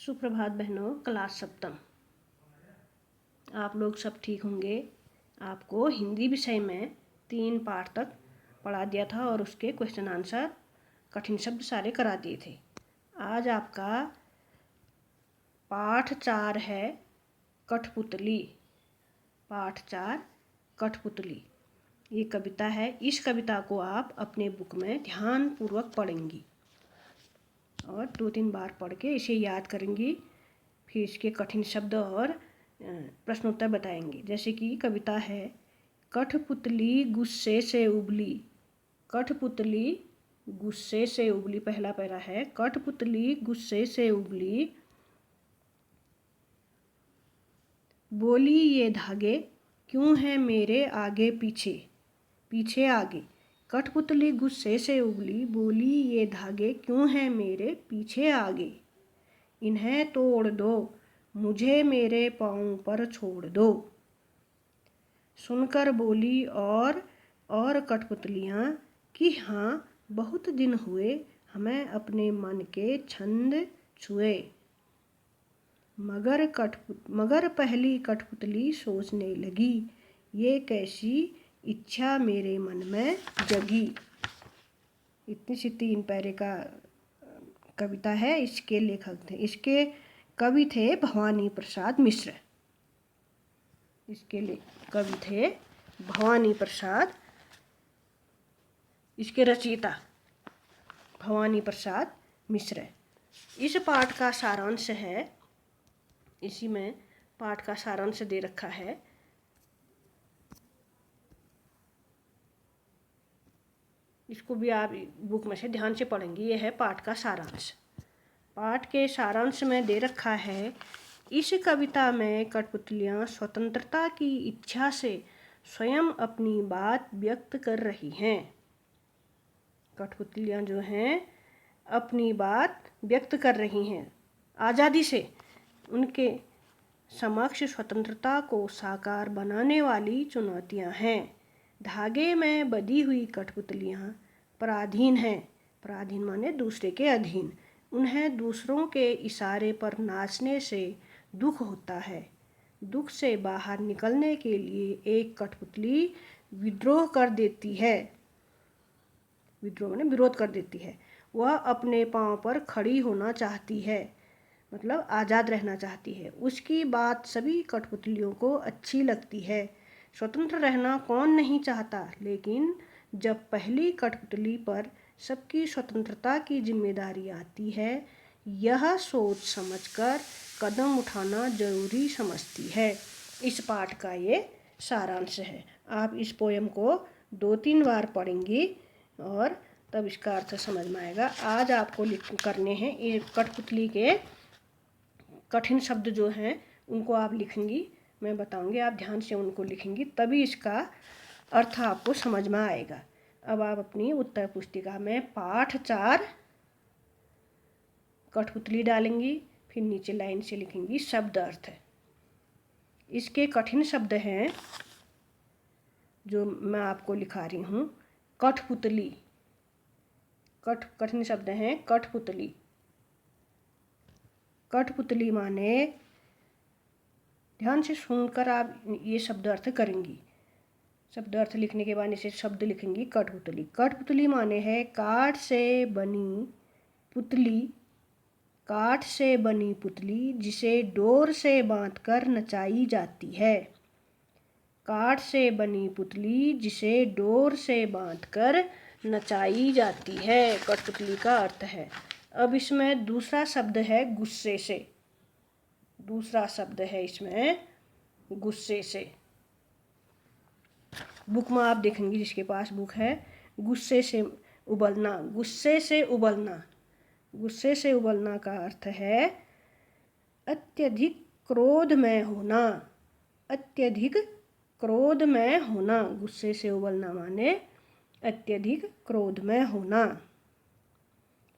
सुप्रभात बहनों, क्लास सप्तम। आप लोग सब ठीक होंगे। आपको हिंदी विषय में 3 पाठ तक पढ़ा दिया था और उसके क्वेश्चन आंसर कठिन शब्द सारे करा दिए थे। आज आपका पाठ 4 है कठपुतली। पाठ 4 कठपुतली ये कविता है। इस कविता को आप अपने बुक में ध्यानपूर्वक पढ़ेंगी और 2-3 बार पढ़ के इसे याद करेंगी। फिर इसके कठिन शब्द और प्रश्नोत्तर बताएंगे। जैसे कि कविता है, कठपुतली गुस्से से उबली। कठपुतली गुस्से से उबली। पहला पैरा है, कठपुतली गुस्से से उबली, बोली ये धागे क्यों है मेरे आगे पीछे। पीछे आगे। कठपुतली गुस्से से उबली, बोली ये धागे क्यों है मेरे पीछे आगे। इन्हें तोड़ दो, मुझे मेरे पाँव पर छोड़ दो। सुनकर बोली और कठपुतलियाँ कि हाँ, बहुत दिन हुए हमें अपने मन के छंद छुए। मगर पहली कठपुतली सोचने लगी, ये कैसी इच्छा मेरे मन में जगी। इतनी सी 3 पैरे का कविता है। इसके लेखक थे, इसके कवि थे भवानी प्रसाद मिश्र। इसके कवि थे भवानी प्रसाद। इसके रचयिता भवानी प्रसाद मिश्र। इस पाठ का सारांश है, इसी में पाठ का सारांश दे रखा है। इसको भी आप बुक में से ध्यान से पढ़ेंगे। यह है पाठ का सारांश। पाठ के सारांश में दे रखा है, इस कविता में कठपुतलियाँ स्वतंत्रता की इच्छा से स्वयं अपनी बात व्यक्त कर रही हैं। कठपुतलियाँ जो हैं अपनी बात व्यक्त कर रही हैं आज़ादी से। उनके समक्ष स्वतंत्रता को साकार बनाने वाली चुनौतियाँ हैं। धागे में बंधी हुई कठपुतलियाँ पराधीन हैं। पराधीन माने दूसरे के अधीन। उन्हें दूसरों के इशारे पर नाचने से दुख होता है। दुख से बाहर निकलने के लिए एक कठपुतली विद्रोह कर देती है। विद्रोह माने विरोध कर देती है। वह अपने पाँव पर खड़ी होना चाहती है, मतलब आज़ाद रहना चाहती है। उसकी बात सभी कठपुतलियों को अच्छी लगती है। स्वतंत्र रहना कौन नहीं चाहता, लेकिन जब पहली कठपुतली पर सबकी स्वतंत्रता की जिम्मेदारी आती है, यह सोच समझकर कदम उठाना जरूरी समझती है। इस पाठ का ये सारांश है। आप इस पोयम को 2-3 बार पढ़ेंगी और तब इसका अर्थ समझ में आएगा। आज आपको करने हैं ये कठपुतली के कठिन शब्द जो हैं उनको आप लिखेंगी। मैं बताऊंगी, आप ध्यान से उनको लिखेंगी, तभी इसका अर्थ आपको समझ में आएगा। अब आप अपनी उत्तर पुस्तिका में पाठ 4 कठपुतली डालेंगी, फिर नीचे लाइन से लिखेंगी शब्द अर्थ। इसके कठिन शब्द हैं जो मैं आपको लिखा रही हूँ। कठपुतली, कठिन शब्द हैं कठपुतली। कठपुतली माने, ध्यान से सुनकर आप ये शब्द अर्थ करेंगी। शब्द अर्थ लिखने के बाद इसे शब्द लिखेंगी कठपुतली। कठपुतली माने है काठ से बनी पुतली। काठ से बनी पुतली जिसे डोर से बांधकर नचाई जाती है। काठ से बनी पुतली जिसे डोर से बांधकर नचाई जाती है, कठपुतली का अर्थ है। अब इसमें दूसरा शब्द है गुस्से से। दूसरा शब्द है इसमें गुस्से से। बुक में आप देखेंगे, जिसके पास बुक है, गुस्से से उबलना। गुस्से से उबलना। गुस्से से उबलना का अर्थ है अत्यधिक क्रोध में होना। अत्यधिक क्रोध में होना। गुस्से से उबलना माने अत्यधिक क्रोध में होना।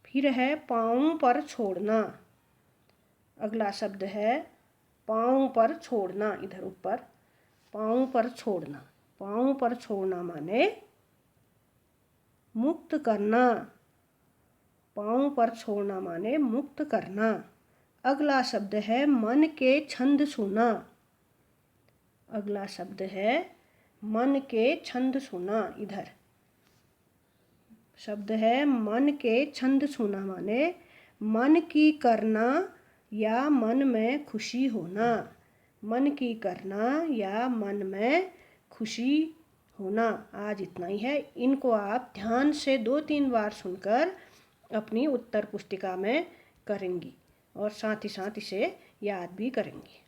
फिर है पाँव पर छोड़ना। अगला शब्द है पाँव पर छोड़ना। इधर ऊपर पाँव पर छोड़ना। पाँव पर छोड़ना माने मुक्त करना। पाँव पर छोड़ना माने मुक्त करना। अगला शब्द है मन के छंद सुना। अगला शब्द है मन के छंद सुना। इधर शब्द है मन के छंद सुना, माने मन की करना या मन में खुशी होना। मन की करना या मन में खुशी होना। आज इतना ही है। इनको आप ध्यान से 2-3 बार सुनकर अपनी उत्तर पुस्तिका में करेंगी और साथ ही साथ इसे याद भी करेंगी।